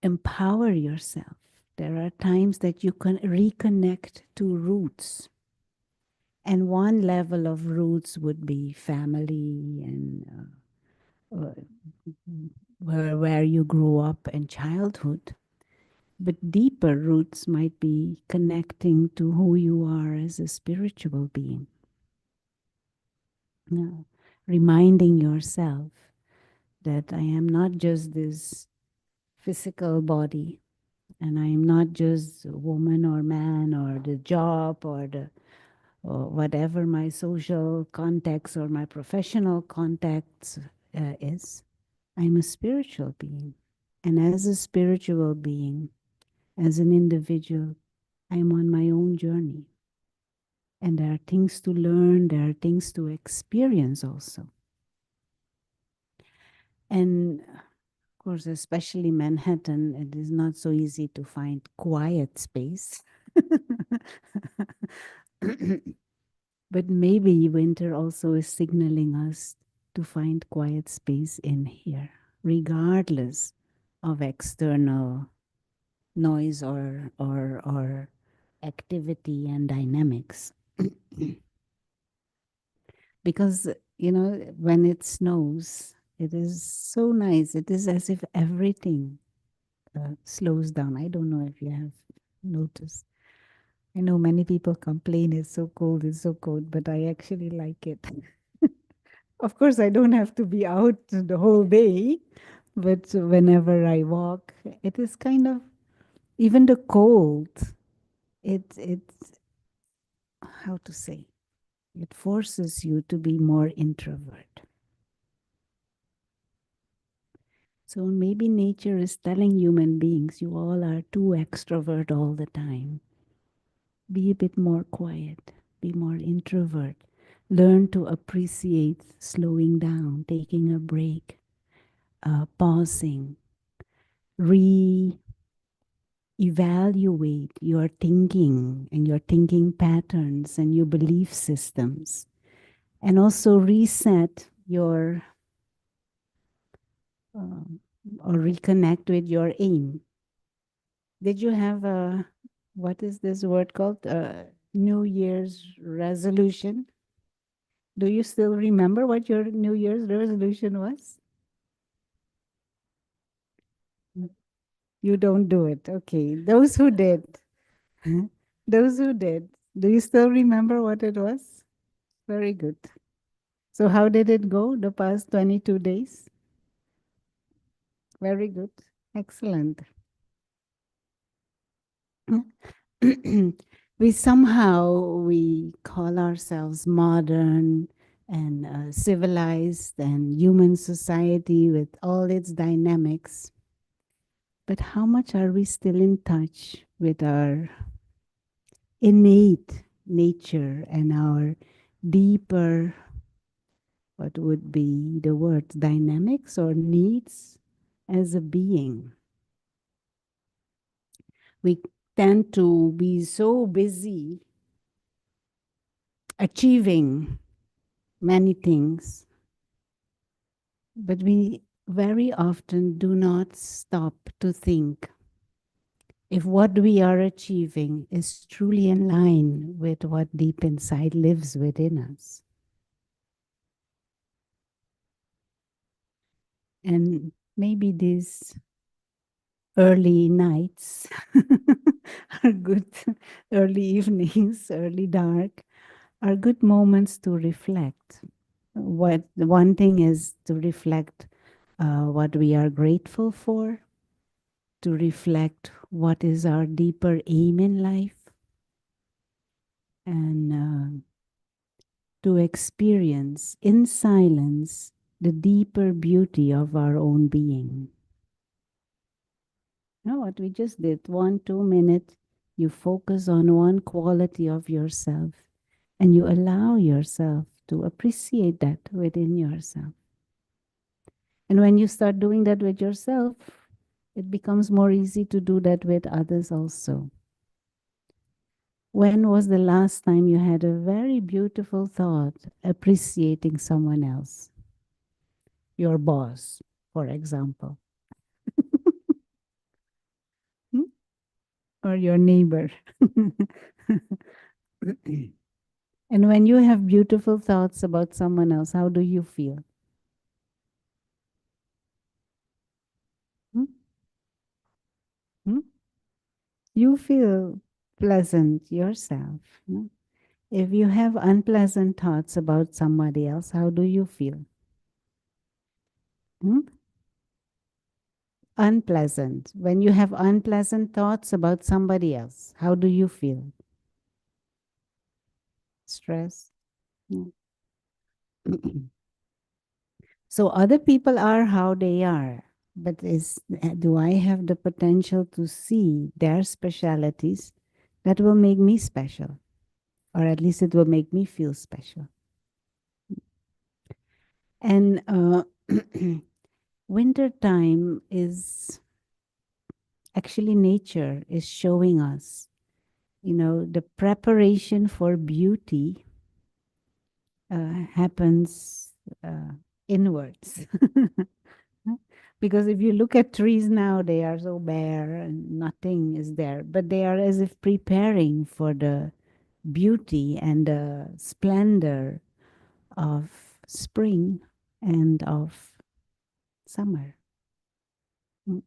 empower yourself. There are times that you can reconnect to roots. And one level of roots would be family and where you grew up and childhood. But deeper roots might be connecting to who you are as a spiritual being. Now, reminding yourself that I am not just this physical body, and I am not just a woman or man or the job or the or whatever my social context or my professional context is. I'm a spiritual being. And as a spiritual being, as an individual, I'm on my own journey. And there are things to learn, there are things to experience also. And of course, especially Manhattan, it is not so easy to find quiet space. But maybe winter also is signaling us to find quiet space in here, regardless of external noise or activity and dynamics. Because, when it snows, it is so nice. It is as if everything slows down. I don't know if you have noticed. I know many people complain it's so cold, but I actually like it. Of course, I don't have to be out the whole day, but whenever I walk, it is kind of, even the cold, it's, how to say, it forces you to be more introvert. So maybe nature is telling human beings, you all are too extrovert all the time. Be a bit more quiet, be more introvert. Learn to appreciate slowing down, taking a break, pausing, evaluate your thinking and your thinking patterns and your belief systems, and also reset your or reconnect with your aim. Did you have a, what is this word called? New Year's resolution? Do you still remember what your New Year's resolution was? You don't do it. Okay. Those who did, those who did, do you still remember what it was? Very good. So, how did it go the past 22 days? Very good. Excellent. We call ourselves modern and civilized and human society with all its dynamics. But how much are we still in touch with our innate nature and our deeper, what would be the word, dynamics or needs as a being? We tend to be so busy achieving many things, but we very often do not stop to think if what we are achieving is truly in line with what deep inside lives within us. And maybe these early nights are good, early evenings, early dark, are good moments to reflect. What one thing is to reflect what we are grateful for, to reflect what is our deeper aim in life, and to experience in silence the deeper beauty of our own being. You know what we just did? 1, 2 minutes, you focus on one quality of yourself and you allow yourself to appreciate that within yourself. And when you start doing that with yourself, it becomes more easy to do that with others also. When was the last time you had a very beautiful thought appreciating someone else? your boss, for example, hmm? Or your neighbor. And when you have beautiful thoughts about someone else, how do you feel? Hmm? Hmm? You feel pleasant yourself. No? If you have unpleasant thoughts about somebody else, how do you feel? Hmm? Unpleasant. When you have unpleasant thoughts about somebody else, how do you feel? Stress. No. So other people are how they are, but do I have the potential to see their specialities that will make me special, or at least it will make me feel special? And winter time is actually nature is showing us, the preparation for beauty happens inwards. Because if you look at trees now, they are so bare and nothing is there, but they are as if preparing for the beauty and the splendor of spring and of summer. Mm.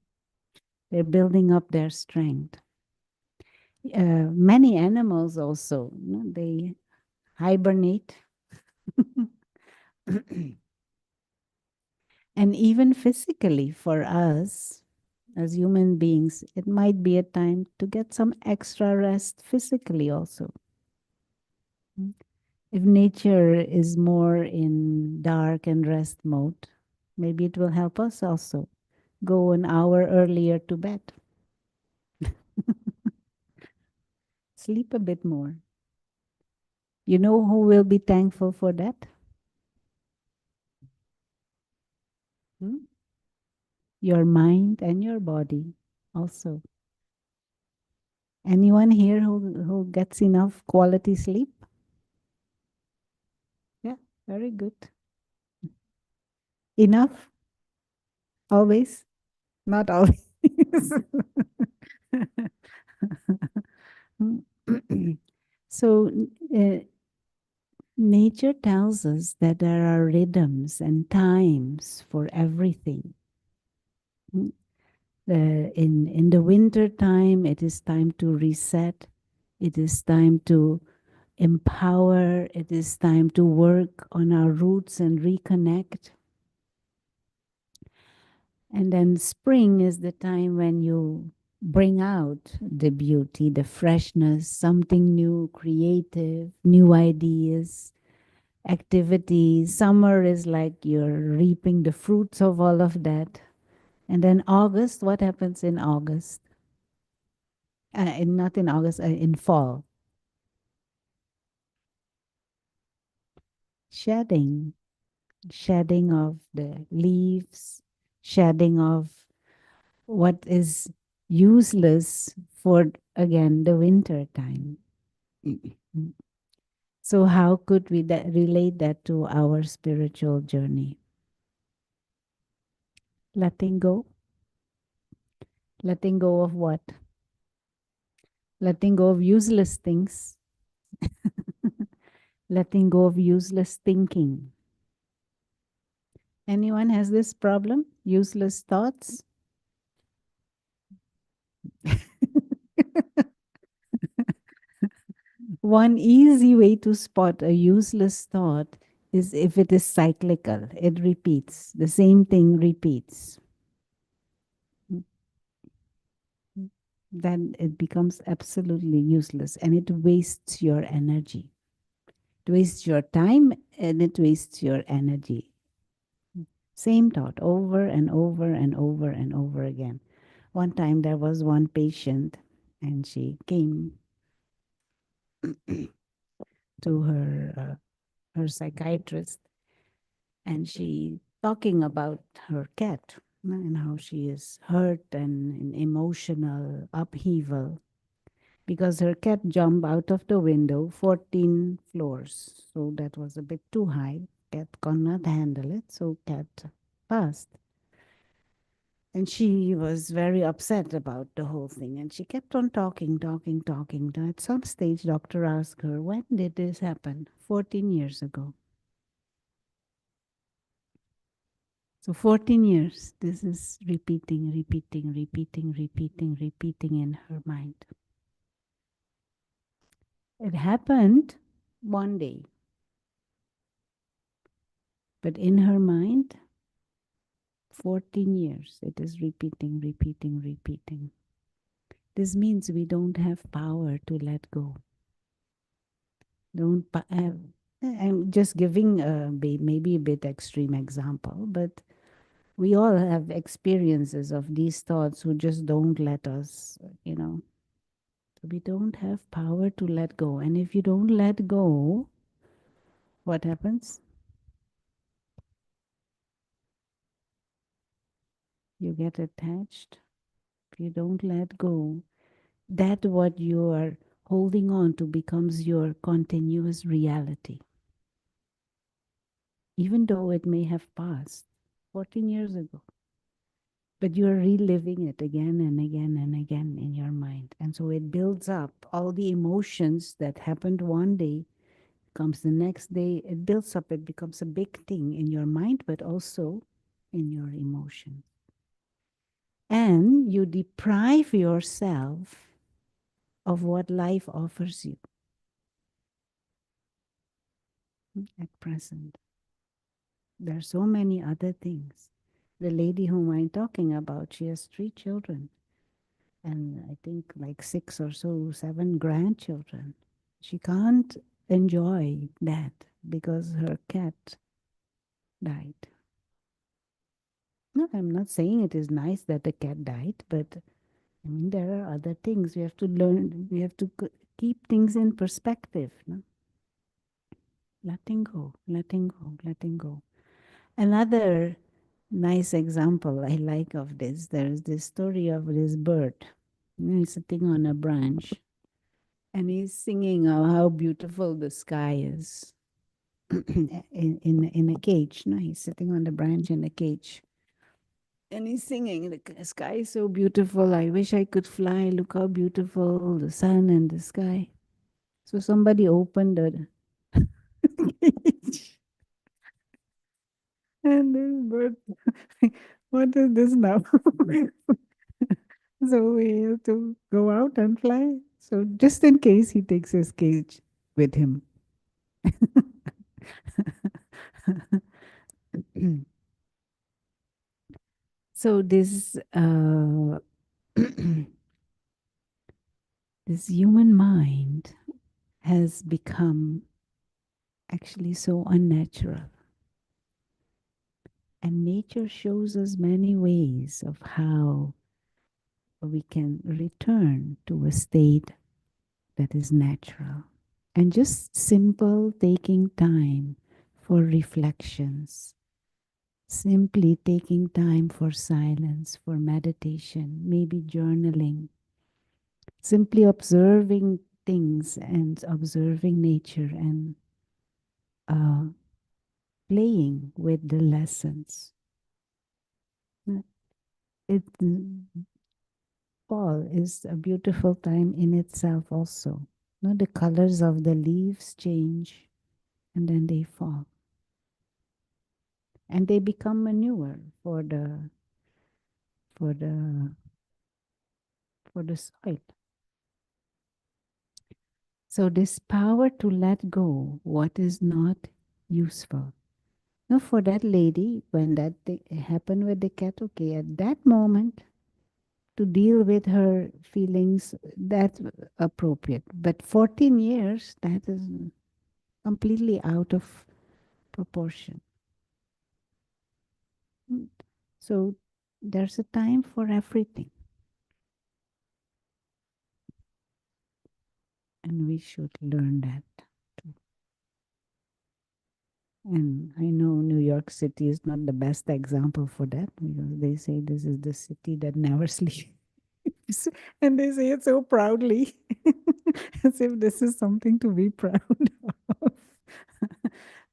They're building up their strength. Many animals also, they hibernate. And even physically, for us as human beings, it might be a time to get some extra rest physically also. Mm. If nature is more in dark and rest mode, maybe it will help us also go an hour earlier to bed, sleep a bit more. You know who will be thankful for that? Hmm? Your mind and your body also. Anyone here who gets enough quality sleep? Yeah, very good. Enough? Always? Not always. So, nature tells us that there are rhythms and times for everything. Mm. In the winter time, it is time to reset. It is time to empower. It is time to work on our roots and reconnect. And then spring is the time when you bring out the beauty, the freshness, something new, creative, new ideas, activities. Summer is like you're reaping the fruits of all of that. And then August, what happens in August? Not in August, in fall. Shedding, shedding of the leaves, shedding of what is useless for, again, the winter time. Mm. So how could we relate that to our spiritual journey? Letting go. Letting go of what? Letting go of useless things. Letting go of useless thinking. Anyone has this problem? Useless thoughts? One easy way to spot a useless thought is if it is cyclical. It repeats. The same thing repeats. Then it becomes absolutely useless and it wastes your energy. It wastes your time and it wastes your energy. Same thought over and over and over and over again. One time there was one patient and she came to her psychiatrist and she talking about her cat and how she is hurt and in emotional upheaval because her cat jumped out of the window 14 floors. So that was a bit too high. Cat could not handle it. So cat passed. And she was very upset about the whole thing. And she kept on talking, talking, talking. At some stage, doctor asked her, when did this happen? 14 years ago. So 14 years, this is repeating, repeating, repeating, repeating, repeating in her mind. It happened one day, but in her mind, 14 years, it is repeating, repeating, repeating. This means we don't have power to let go. Don't have, I'm just giving maybe a bit extreme example, but we all have experiences of these thoughts who just don't let us, you know. We don't have power to let go. And if you don't let go, what happens? You get attached. If you don't let go, that what you are holding on to becomes your continuous reality, even though it may have passed 14 years ago. But you're reliving it again and again and again in your mind. And so it builds up all the emotions that happened one day, comes the next day, it builds up, it becomes a big thing in your mind, but also in your emotion. And you deprive yourself of what life offers you at present. There are so many other things. The lady whom I'm talking about, she has 3 children, and I think like 6 or so, 7 grandchildren. She can't enjoy that because her cat died. No, I'm not saying it is nice that the cat died, but I mean, there are other things. We have to learn, we have to keep things in perspective. No? Letting go, letting go, letting go. Another nice example I like of this, there's this story of this bird. He's sitting on a branch and he's singing how beautiful the sky is in a cage. No, he's sitting on the branch in a cage. And he's singing, the sky is so beautiful. I wish I could fly. Look how beautiful the sun and the sky. So somebody opened the cage and this bird, what is this now? So we have to go out and fly. So just in case he takes his cage with him. So this this human mind has become actually so unnatural. And nature shows us many ways of how we can return to a state that is natural. And just simple taking time for reflections, simply taking time for silence, for meditation, maybe journaling, simply observing things and observing nature and uh, playing with the lessons. It fall is a beautiful time in itself also. No, the colors of the leaves change and then they fall. And they become manure for the for the soil. So this power to let go what is not useful. Now for that lady, when that thing happened with the cat, okay, at that moment to deal with her feelings, that's appropriate. But 14 years, that is completely out of proportion. Mm. So there's a time for everything, and we should learn that too. And I know New York City is not the best example for that because they say this is the city that never sleeps. And they say it so proudly, as if this is something to be proud of.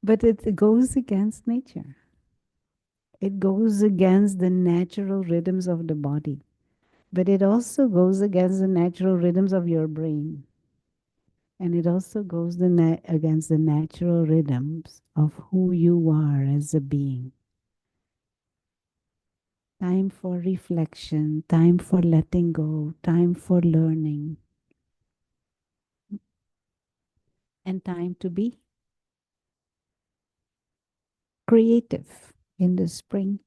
But it goes against nature. It goes against the natural rhythms of the body, but it also goes against the natural rhythms of your brain. And it also goes against the natural rhythms of who you are as a being. Time for reflection, time for letting go, time for learning, and time to be creative in the spring.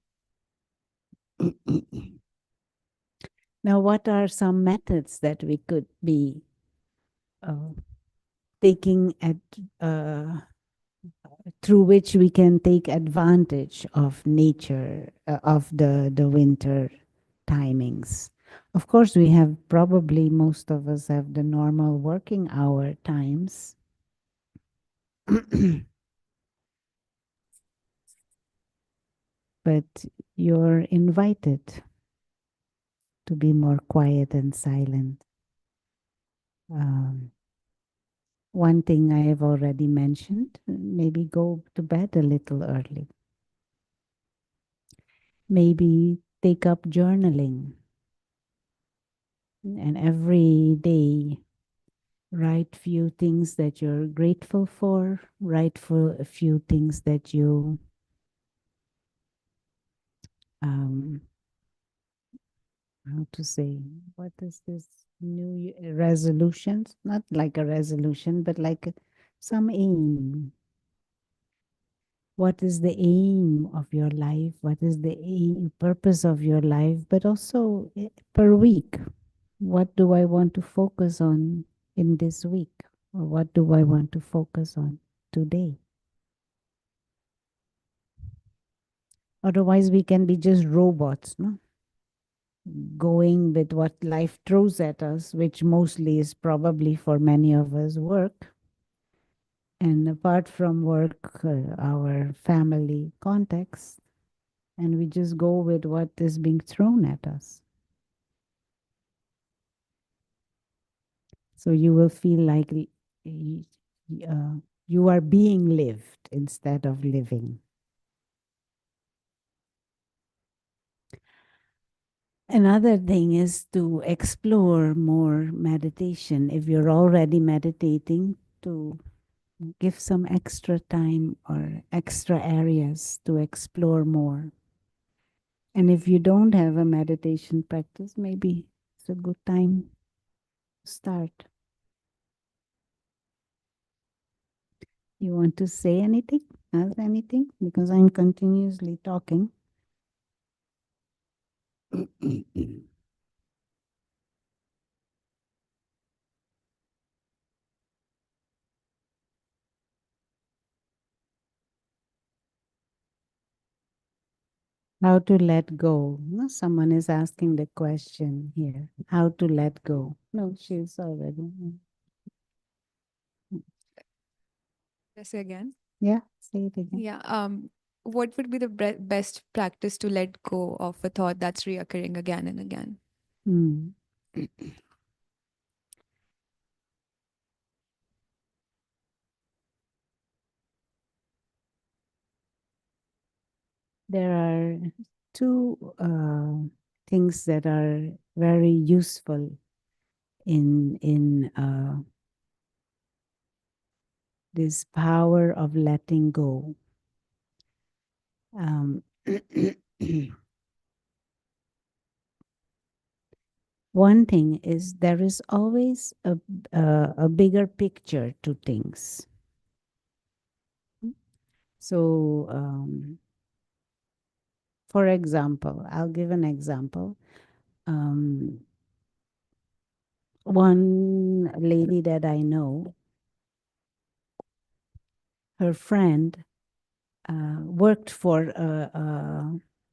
Now, what are some methods that we could be uh, taking at uh, through which we can take advantage of nature, of the winter timings? Of course, we have probably most of us have the normal working hour times. But you're invited to be more quiet and silent. Um, One thing I have already mentioned, maybe go to bed a little early. Maybe take up journaling and every day write few things that you're grateful for, write for a few things that you um, how to say, what is this resolutions, not like a resolution but like some aim. What is the aim of your life? What is the purpose of your life? But also per week, what do I want to focus on in this week? Or what do I want to focus on today? Otherwise, we can be just robots, no? Going with what life throws at us, which mostly is probably for many of us work. And apart from work, our family context, and we just go with what is being thrown at us. So you will feel like uh, you are being lived instead of living. Another thing is to explore more meditation. If you're already meditating, to give some extra time or extra areas to explore more. And if you don't have a meditation practice, maybe it's a good time to start. You want to say anything? Ask anything? Because I'm continuously talking. How to let go. No, someone is asking the question here. How to let go. No, she's already. Yes, again. Yeah, say it again. Yeah. What would be the best practice to let go of a thought that's reoccurring again and again? Mm. There are two things that are very useful in this power of letting go. Um, One thing is there is always a bigger picture to things. So, for example, I'll give an example. Um, One lady that I know, her friend worked for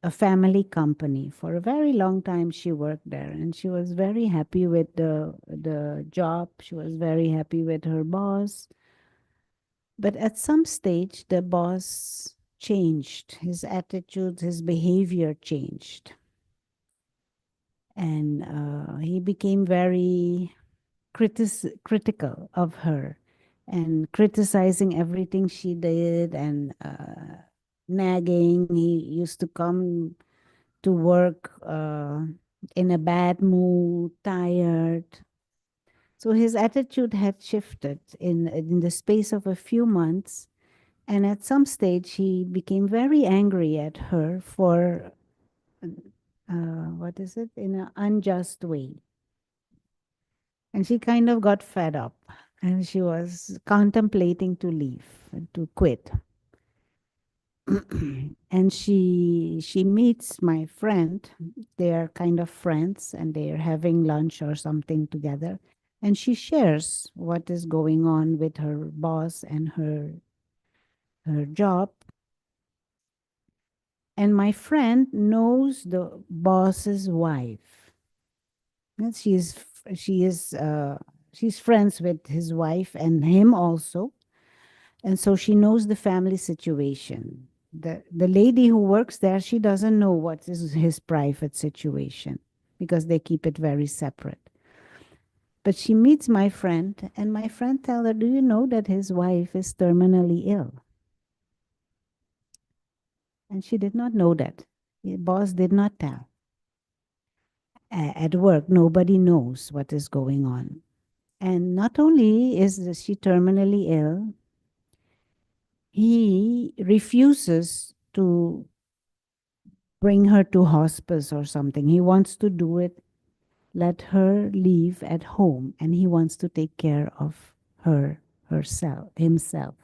a family company. For a very long time, she worked there, and she was very happy with the job. She was very happy with her boss. But at some stage, the boss changed. His attitude, his behavior changed. And he became very critical of her and criticizing everything she did and nagging. He used to come to work in a bad mood, tired. So his attitude had shifted in the space of a few months. And at some stage, he became very angry at her for, what is it, in an unjust way. And she kind of got fed up and she was contemplating to leave, to quit. And she meets my friend. They're kind of friends and they're having lunch or something together. And she shares what is going on with her boss and her job. And my friend knows the boss's wife. And she's friends with his wife and him also. And so she knows the family situation. The lady who works there, she doesn't know what is his private situation because they keep it very separate. But she meets my friend, and my friend tells her, "Do you know that his wife is terminally ill?" And she did not know that. The boss did not tell. At work, nobody knows what is going on. And not only is she terminally ill, he refuses to bring her to hospice or something. He wants to do it, let her leave at home, and he wants to take care of himself.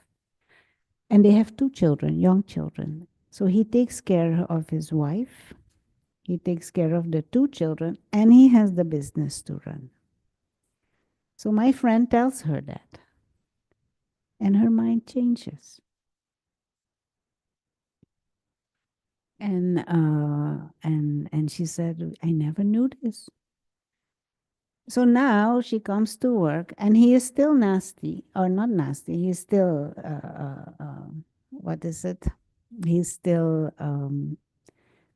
And they have two children, young children. So he takes care of his wife, he takes care of the two children, and he has the business to run. So my friend tells her that, and her mind changes. And she said, "I never knew this." So now she comes to work, and he is still nasty, or not nasty. He's still, what is it? He's still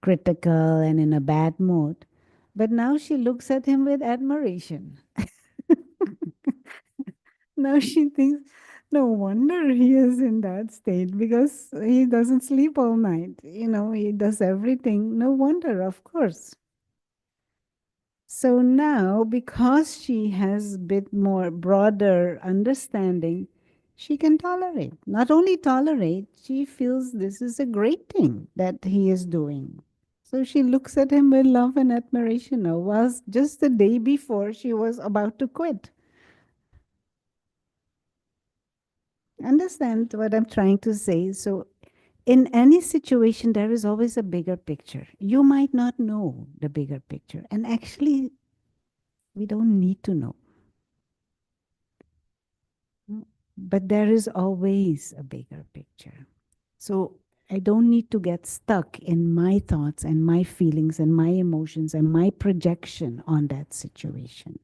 critical and in a bad mood. But now she looks at him with admiration. Now she thinks, no wonder he is in that state because he doesn't sleep all night. He does everything. No wonder, of course. So now, because she has a bit more broader understanding, she can tolerate. Not only tolerate, she feels this is a great thing that he is doing. So she looks at him with love and admiration now, whilst just the day before she was about to quit. Understand what I'm trying to say? So, in any situation, there is always a bigger picture. You might not know the bigger picture, and actually, we don't need to know. Mm. But there is always a bigger picture. So I don't need to get stuck in my thoughts and my feelings and my emotions and my projection on that situation.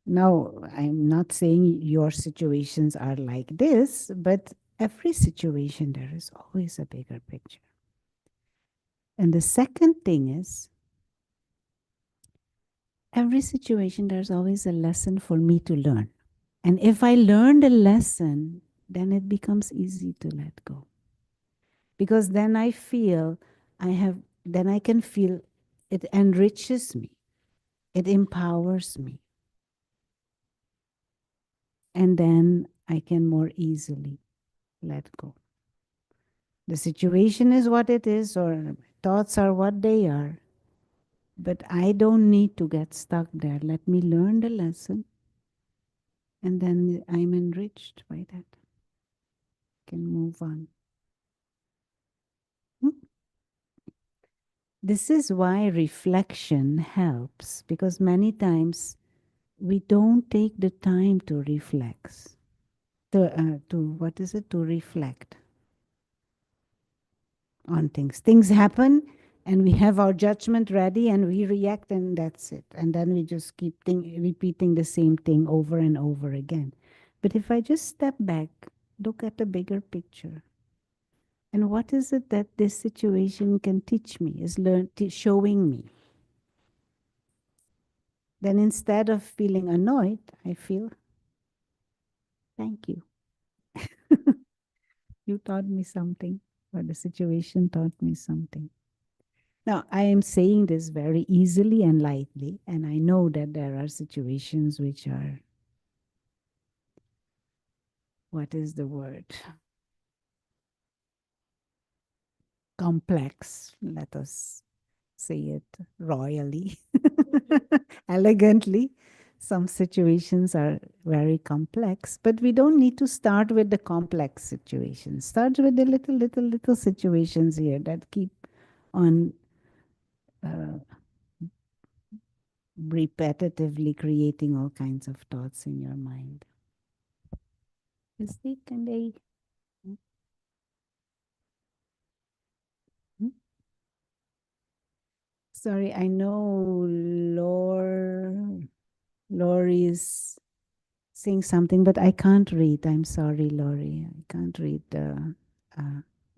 Now, I'm not saying your situations are like this, but every situation, there is always a bigger picture. And the second thing is, every situation, there's always a lesson for me to learn. And if I learn the lesson, then it becomes easy to let go. Because then then I can feel it enriches me, it empowers me. And then I can more easily let go. The situation is what it is, or thoughts are what they are. But I don't need to get stuck there. Let me learn the lesson, and then I'm enriched by that. Can move on. Hmm? This is why reflection helps, because many times we don't take the time to reflect. To what is it? To reflect on things. Things happen, and we have our judgment ready, and we react, and that's it. And then we just keep repeating the same thing over and over again. But if I just step back, look at the bigger picture, and what is it that this situation can teach me, is showing me. Then instead of feeling annoyed, I feel, thank you. You taught me something, or the situation taught me something. Now, I am saying this very easily and lightly, and I know that there are situations which are, what is the word? Complex. Let us say it royally, elegantly. Some situations are very complex, but we don't need to start with the complex situations. Start with the little situations here that keep on uh, repetitively creating all kinds of thoughts in your mind. Mystique, and they. Hmm? Sorry, I know Lori is saying something, but I can't read. I'm sorry, Lori. I can't read. Uh,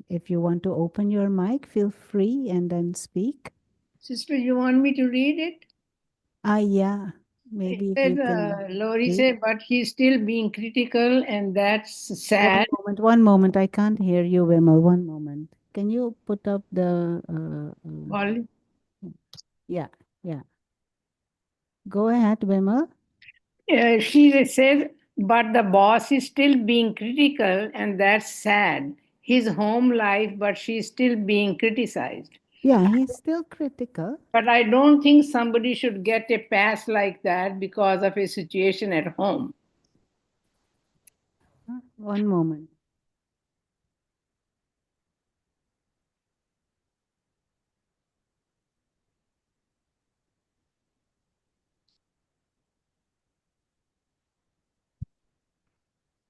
if you want to open your mic, feel free and then speak. Sister, you want me to read it? Yeah. It Maybe if said, you can Lori read. said, but he's still being critical, and that's One sad. moment, one moment. I can't hear you, Vimal. One moment. Can you put up the. Well, Yeah, yeah. Go ahead, Vimal. she said, but the boss is still being critical, and that's sad. His home life, but she's still being criticized. Yeah, he's still critical. But I don't think somebody should get a pass like that because of a situation at home. One moment.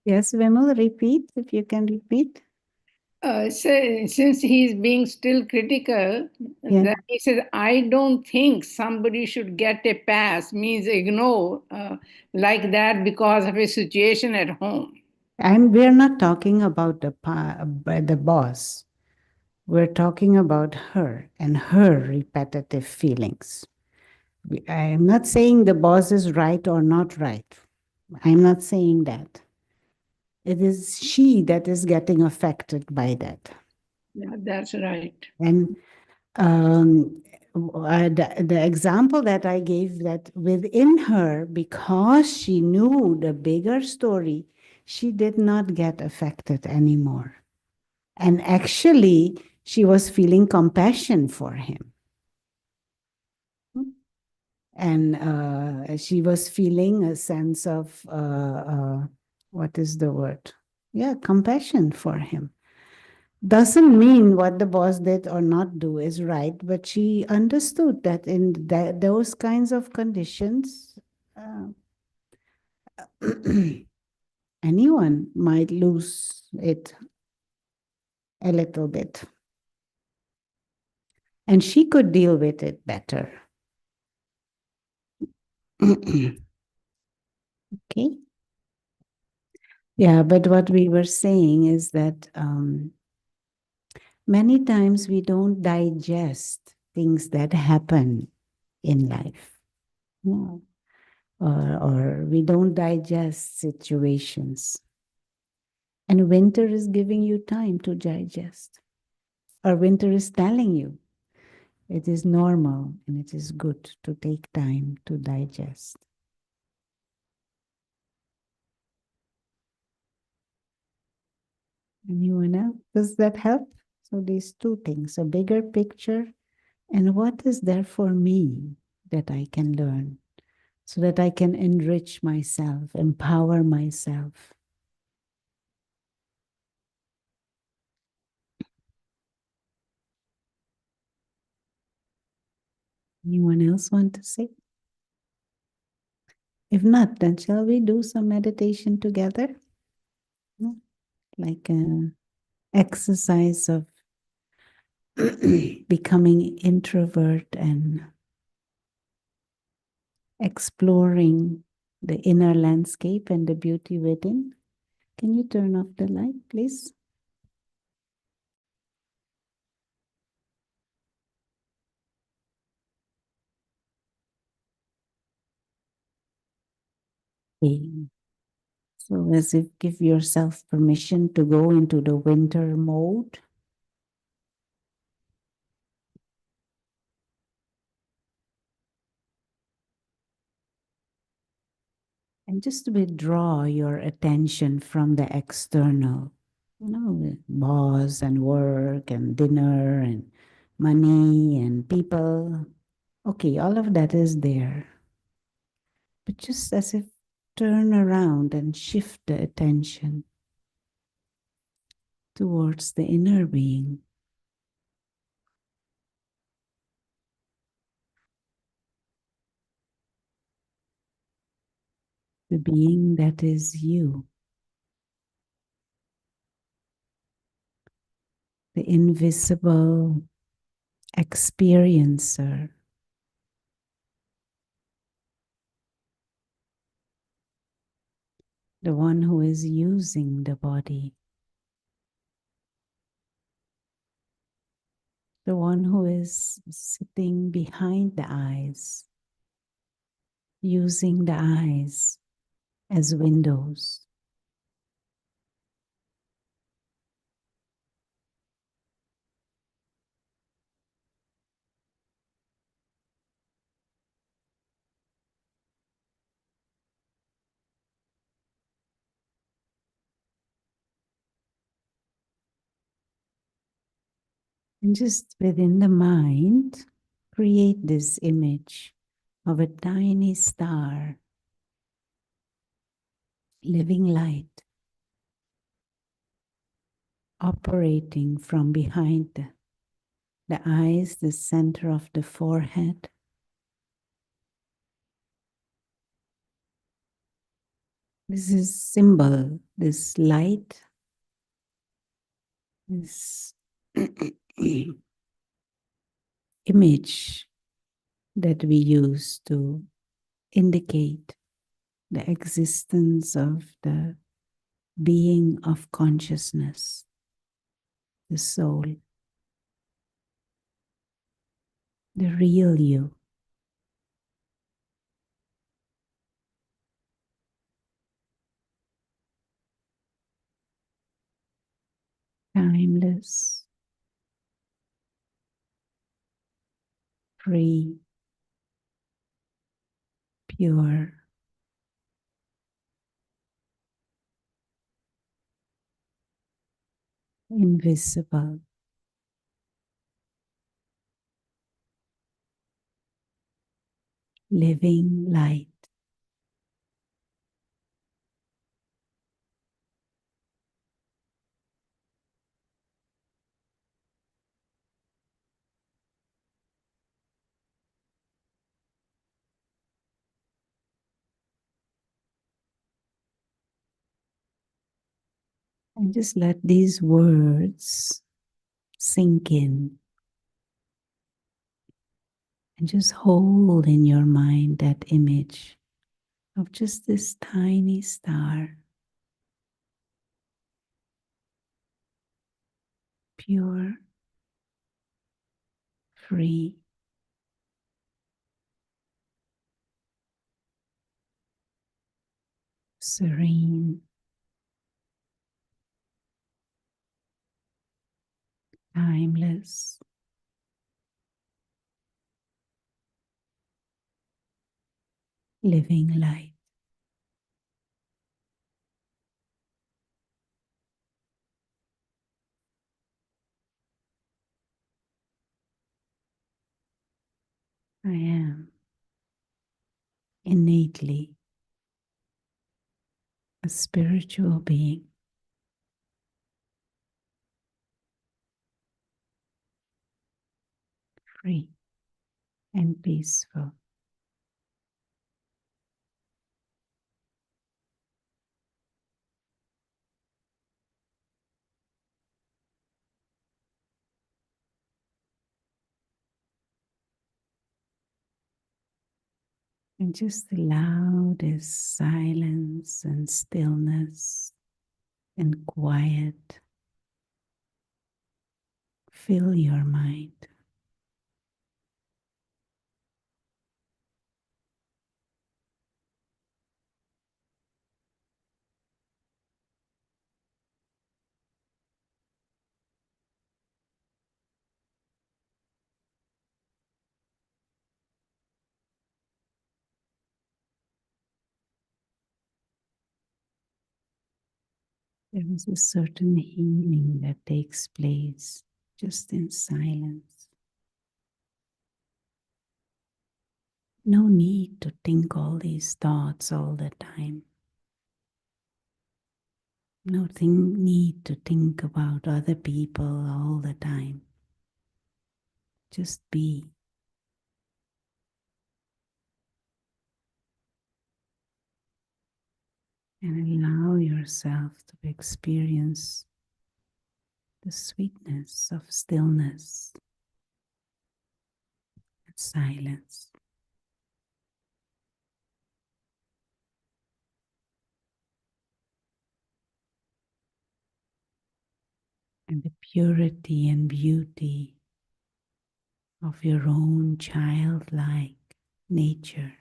Yes, Vimal, repeat if you can repeat. Since he's being still critical, Yeah. that he says, I don't think somebody should get a pass, means ignore like that because of a situation at home. We're not talking about the boss. We're talking about her and her repetitive feelings. I am not saying the boss is right or not right. I'm not saying that. It is she that is getting affected by that. Yeah, that's right. And the example that I gave, that within her, because she knew the bigger story, she did not get affected anymore. And actually, she was feeling compassion for him. And she was feeling a sense of, what is the word? Yeah, compassion for him. Doesn't mean what the boss did or not do is right, but she understood that in those kinds of conditions, uh, anyone might lose it a little bit. And she could deal with it better. Okay. Yeah, but what we were saying is that many times we don't digest things that happen in life. Yeah. Or we don't digest situations. And winter is giving you time to digest. Or winter is telling you it is normal and it is good to take time to digest. Anyone else? Does that help? So these two things, a bigger picture and what is there for me that I can learn so that I can enrich myself, empower myself. Anyone else want to say? If not, then shall we do some meditation together? Like an exercise of becoming introvert and exploring the inner landscape and the beauty within. Can you turn off the light, please? Okay. So as if give yourself permission to go into the winter mode. And just withdraw your attention from the external, boss and work and dinner and money and people. Okay, all of that is there. But just as if turn around and shift the attention towards the inner being, the being that is you, the invisible experiencer, the one who is using the body, the one who is sitting behind the eyes, using the eyes as windows. And just within the mind, create this image of a tiny star, living light, operating from behind the eyes, the center of the forehead. This is symbol, this light, this image that we use to indicate the existence of the being of consciousness, the soul, the real you. Timeless, free, pure, invisible, living light. And just let these words sink in. And just hold in your mind that image of just this tiny star, pure, free, serene, timeless, living light. I am innately a spiritual being, free and peaceful. And just allow this silence and stillness and quiet fill your mind. There is a certain healing that takes place just in silence. No need to think all these thoughts all the time. Need to think about other people all the time. Just be. And allow yourself to experience the sweetness of stillness and silence, and the purity and beauty of your own childlike nature.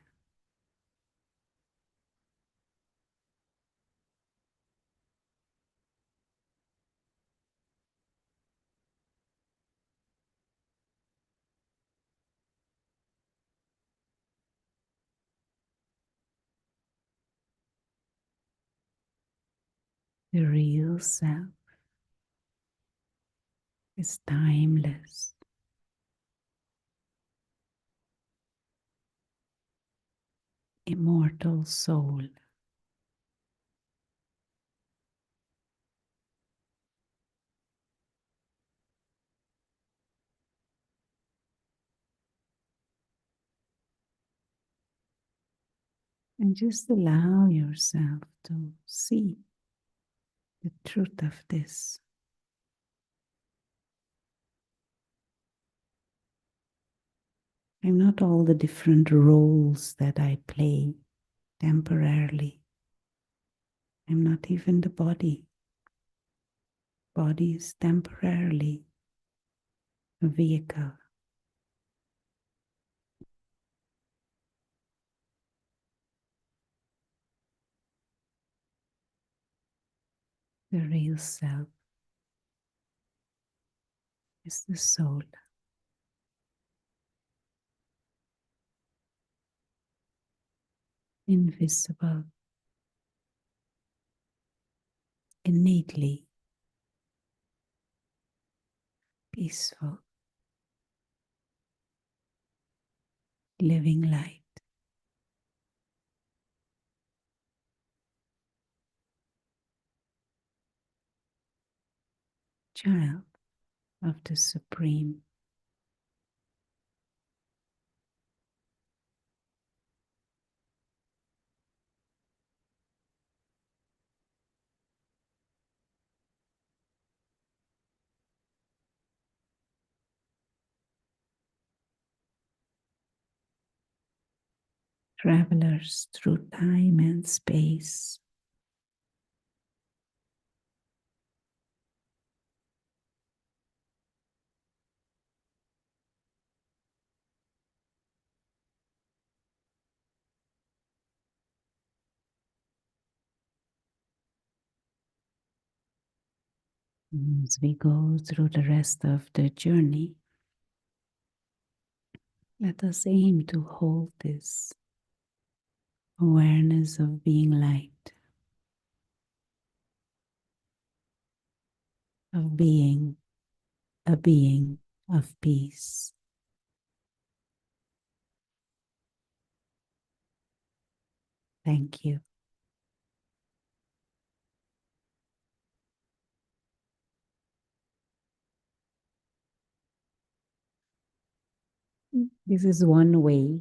The real self is timeless, immortal soul. And just allow yourself to see the truth of this. I'm not all the different roles that I play temporarily. I'm not even the body. Body is temporarily a vehicle. The real self is the soul, invisible, innately peaceful, living light, child of the Supreme. Travelers through time and space, as we go through the rest of the journey, let us aim to hold this awareness of being light, of being a being of peace. Thank you. This is one way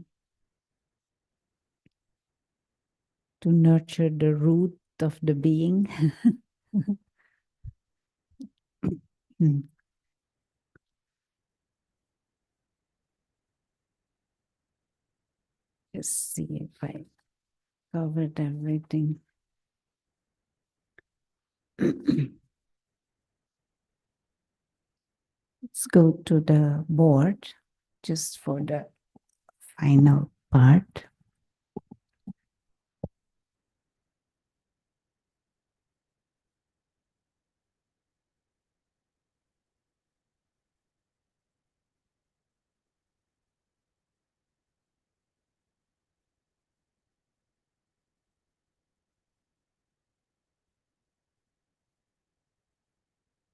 to nurture the root of the being. Just see if I covered everything. Let's go to the board just for the final part.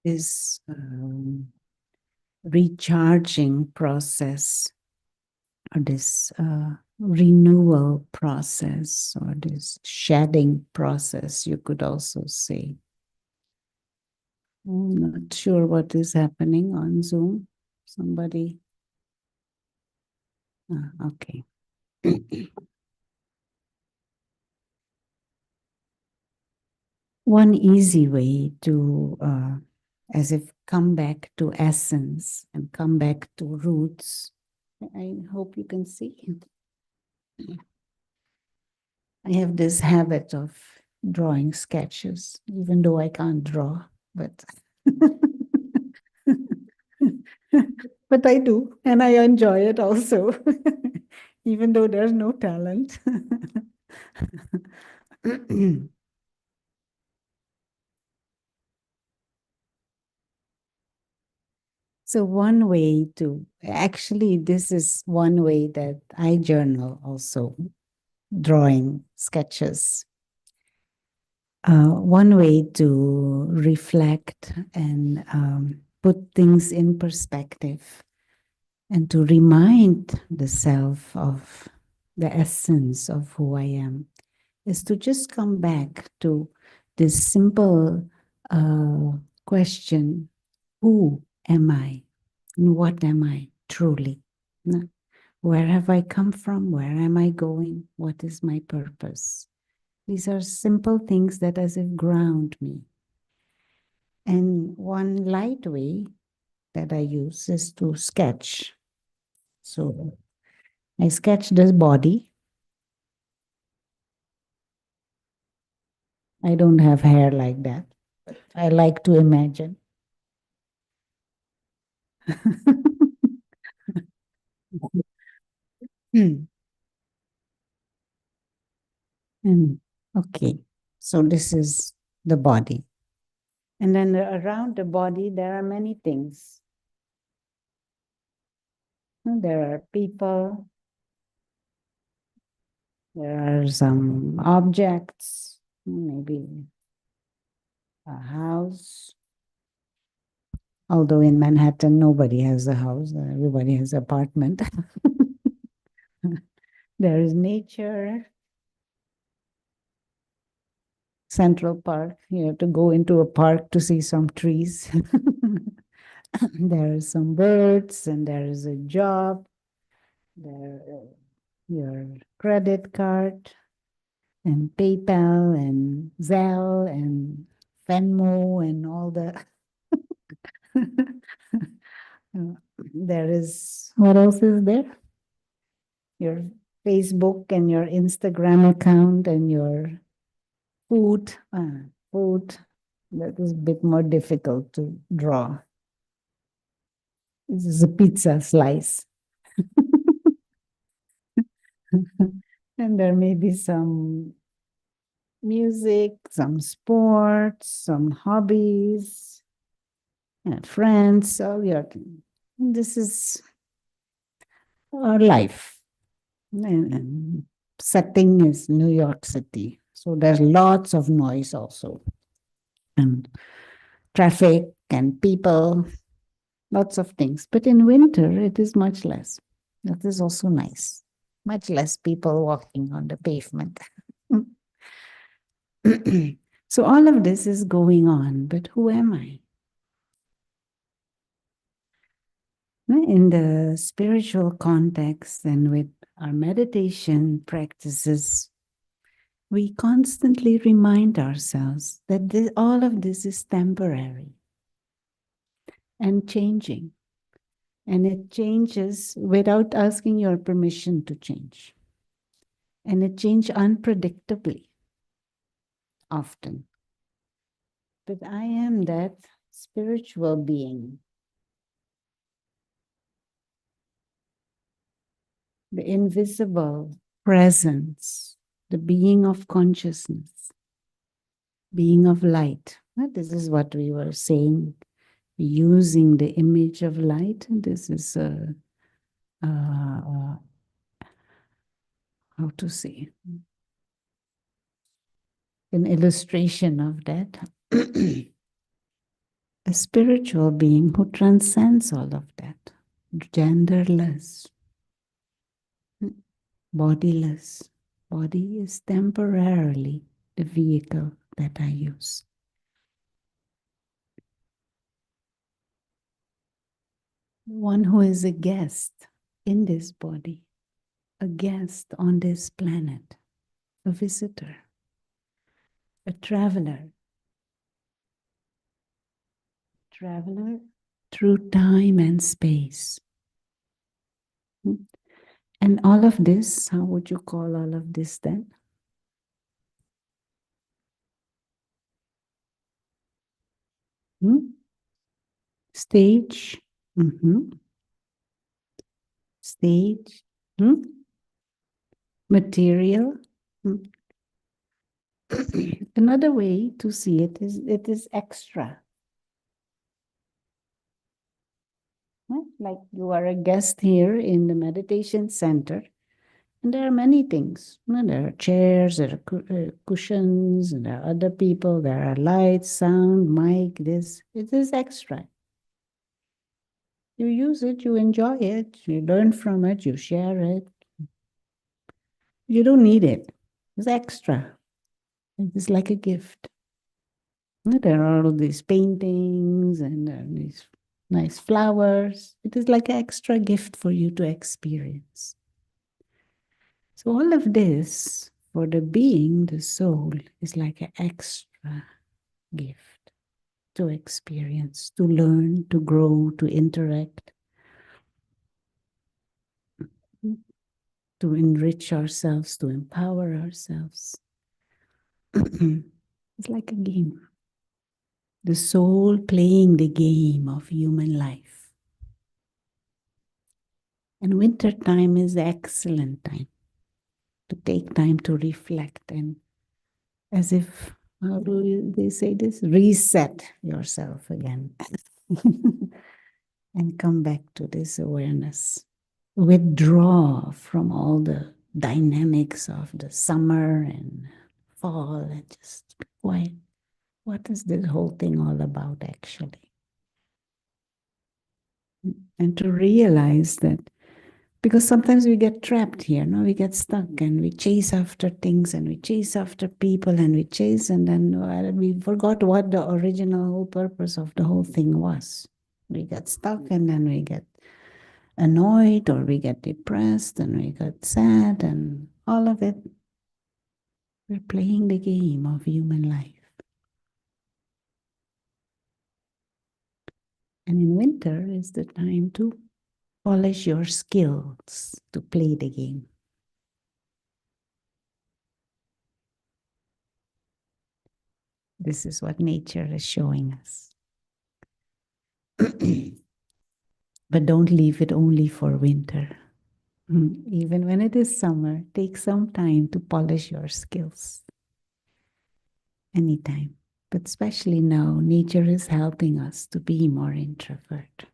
this recharging process, or this renewal process, or this shedding process, you could also say. I'm not sure what is happening on Zoom. Somebody. Okay. One easy way to, as if come back to essence and come back to roots. I hope you can see. I have this habit of drawing sketches, even though I can't draw, but but I do, and I enjoy it also, even though there's no talent. So one way to, actually, this is one way that I journal also, drawing sketches. One way to reflect and put things in perspective and to remind the self of the essence of who I am is to just come back to this simple question: who am I? And what am I truly? Where have I come from? Where am I going? What is my purpose? These are simple things that as if ground me. And one light way that I use is to sketch. So I sketch this body. I don't have hair like that. I like to imagine. Hmm. Okay, so this is the body. And then around the body, there are many things. There are people, there are some objects, maybe a house. Although in Manhattan, nobody has a house, everybody has an apartment. There is nature, Central Park. You have to go into a park to see some trees. There are some birds, and there is a job, there your credit card, and PayPal, and Zelle, and Venmo, and all the. There is, what else is there? Your Facebook and your Instagram account and your food. Food, that is a bit more difficult to draw. This is a pizza slice. And there may be some music, some sports, some hobbies, and friends. So this is our life. And setting is New York City. So there's lots of noise also. And traffic and people, lots of things. But in winter, it is much less. That is also nice. Much less people walking on the pavement. So all of this is going on, but who am I? In the spiritual context and with our meditation practices, we constantly remind ourselves that all of this is temporary and changing. And it changes without asking your permission to change. And it changes unpredictably often. But I am that spiritual being, the invisible presence, the being of consciousness, being of light. This is what we were saying, using the image of light. This is how to say, an illustration of that. a spiritual being who transcends all of that, genderless, bodiless. Body is temporarily the vehicle that I use. One who is a guest in this body, a guest on this planet, a visitor, a traveler through time and space. And all of this, how would you call all of this then? Stage. Stage. Material. Another way to see it is extra. Like you are a guest here in the meditation center, and there are many things. There are chairs, there are cushions, and there are other people, there are lights, sound, mic, this. It is extra. You use it, you enjoy it, you learn from it, you share it. You don't need it. It's extra. It is like a gift. There are all these paintings and these nice flowers. It is like an extra gift for you to experience. So all of this, for the being, the soul, is like an extra gift to experience, to learn, to grow, to interact, to enrich ourselves, to empower ourselves. It's like a game. The soul playing the game of human life. And winter time is the excellent time to take time to reflect and, as if, how do they say this? Reset yourself again and come back to this awareness. Withdraw from all the dynamics of the summer and fall and just be quiet. What is this whole thing all about, actually? And to realize that, because sometimes we get trapped here, no? We get stuck and we chase after things and we chase after people and we chase, and then we forgot what the original purpose of the whole thing was. We get stuck and then we get annoyed or we get depressed and we get sad, and all of it. We're playing the game of human life. And in winter is the time to polish your skills to play the game. This is what nature is showing us. But don't leave it only for winter. Even when it is summer, take some time to polish your skills. Anytime. But especially now, nature is helping us to be more introvert.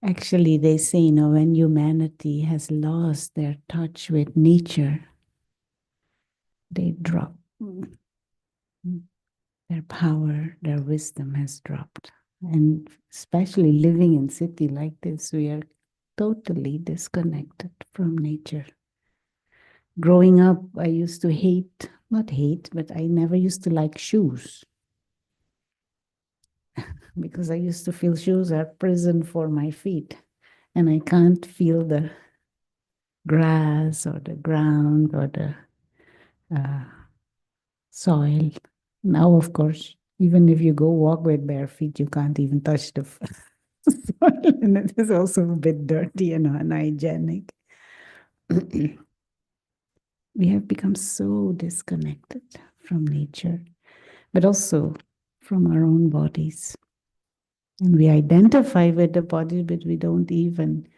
Actually, they say, when humanity has lost their touch with nature, they drop. Their power, their wisdom has dropped. And especially living in city like this, we are totally disconnected from nature. Growing up, I used to not hate, but I never used to like shoes. Because I used to feel shoes are prison for my feet. And I can't feel the grass or the ground or the soil. Now, of course, even if you go walk with bare feet, you can't even touch the soil, and it is also a bit dirty and unhygienic. We have become so disconnected from nature, but also from our own bodies. And we identify with the body, but we don't even,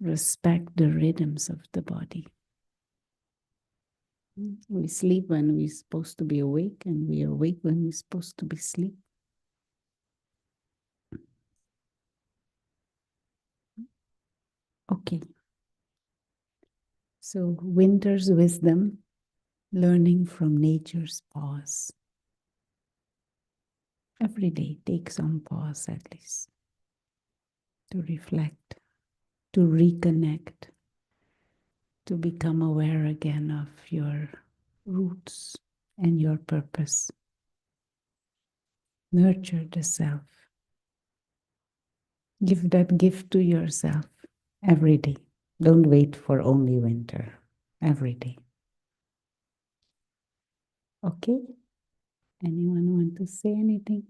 respect the rhythms of the body. We sleep when we're supposed to be awake, and we are awake when we're supposed to be asleep. Okay. So winter's wisdom learning from nature's pause. Every day, take some pause at least to reflect, to reconnect, to become aware again of your roots and your purpose. Nurture the self. Give that gift to yourself every day. Don't wait for only winter. Every day. Okay? Anyone want to say anything?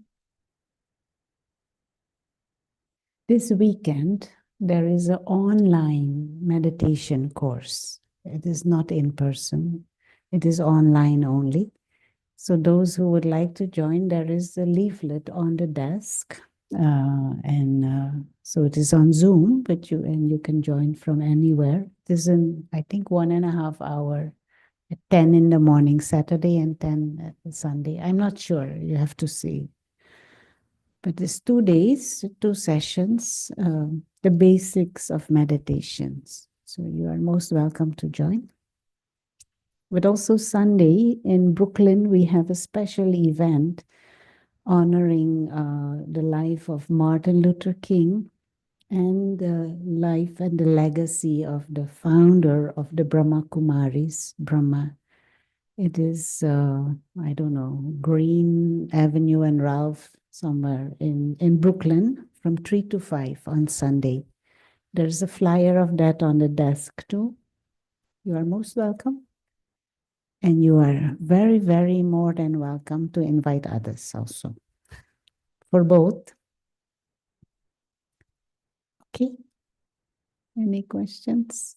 This weekend, there is an online meditation course. It is not in person. It is online only. So those who would like to join, there is a leaflet on the desk. So it is on Zoom, but you can join from anywhere. It is in, I think, 1.5 hour at 10 in the morning, Saturday, and 10 Sunday. I'm not sure. You have to see. But it's 2 days, 2 sessions, the basics of meditations. So you are most welcome to join. But also Sunday in Brooklyn, we have a special event honoring the life of Martin Luther King and the life and the legacy of the founder of the Brahma Kumaris, Brahma. It is, I don't know, Green Avenue and Ralph somewhere in Brooklyn from 3 to 5 on Sunday. There's a flyer of that on the desk too. You are most welcome. And you are very, very more than welcome to invite others also for both. Okay. Any questions?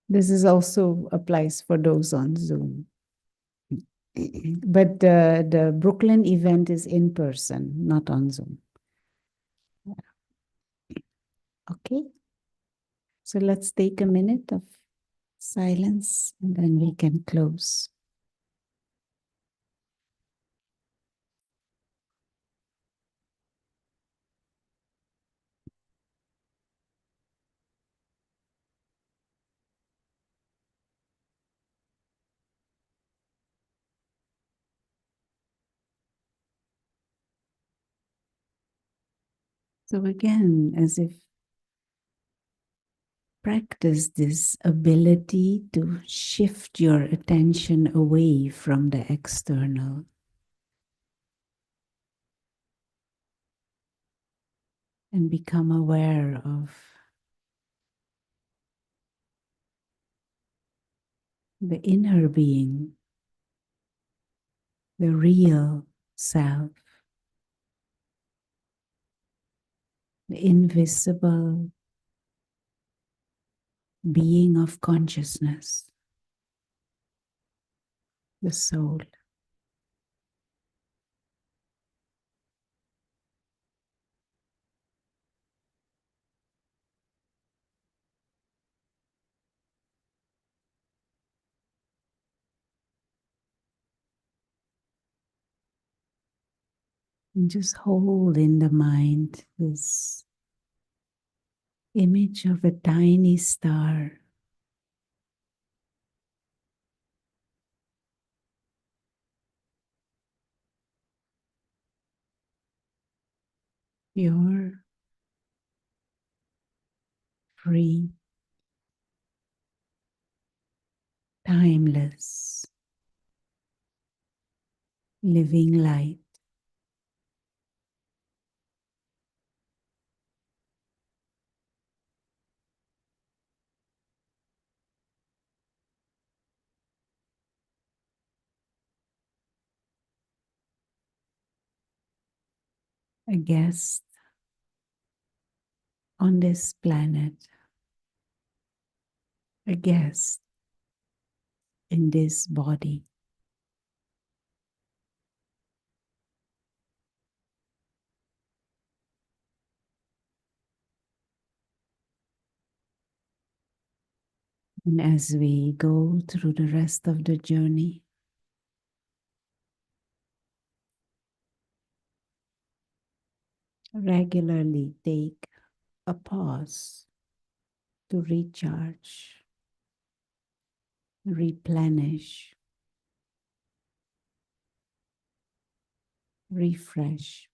This is also applies for those on Zoom. But the Brooklyn event is in person, not on Zoom. Okay. So let's take a minute of silence and then we can close. So again, as if practice this ability to shift your attention away from the external and become aware of the inner being, the real self, the invisible being of consciousness, the soul. And just hold in the mind this image of a tiny star, pure, free, timeless, living light. A guest on this planet, a guest in this body. And as we go through the rest of the journey, regularly take a pause to recharge, replenish, refresh,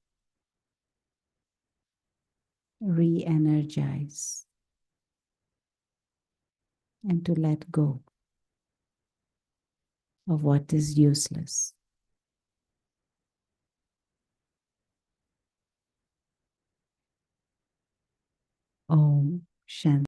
re-energize, and to let go of what is useless. Om Shanti.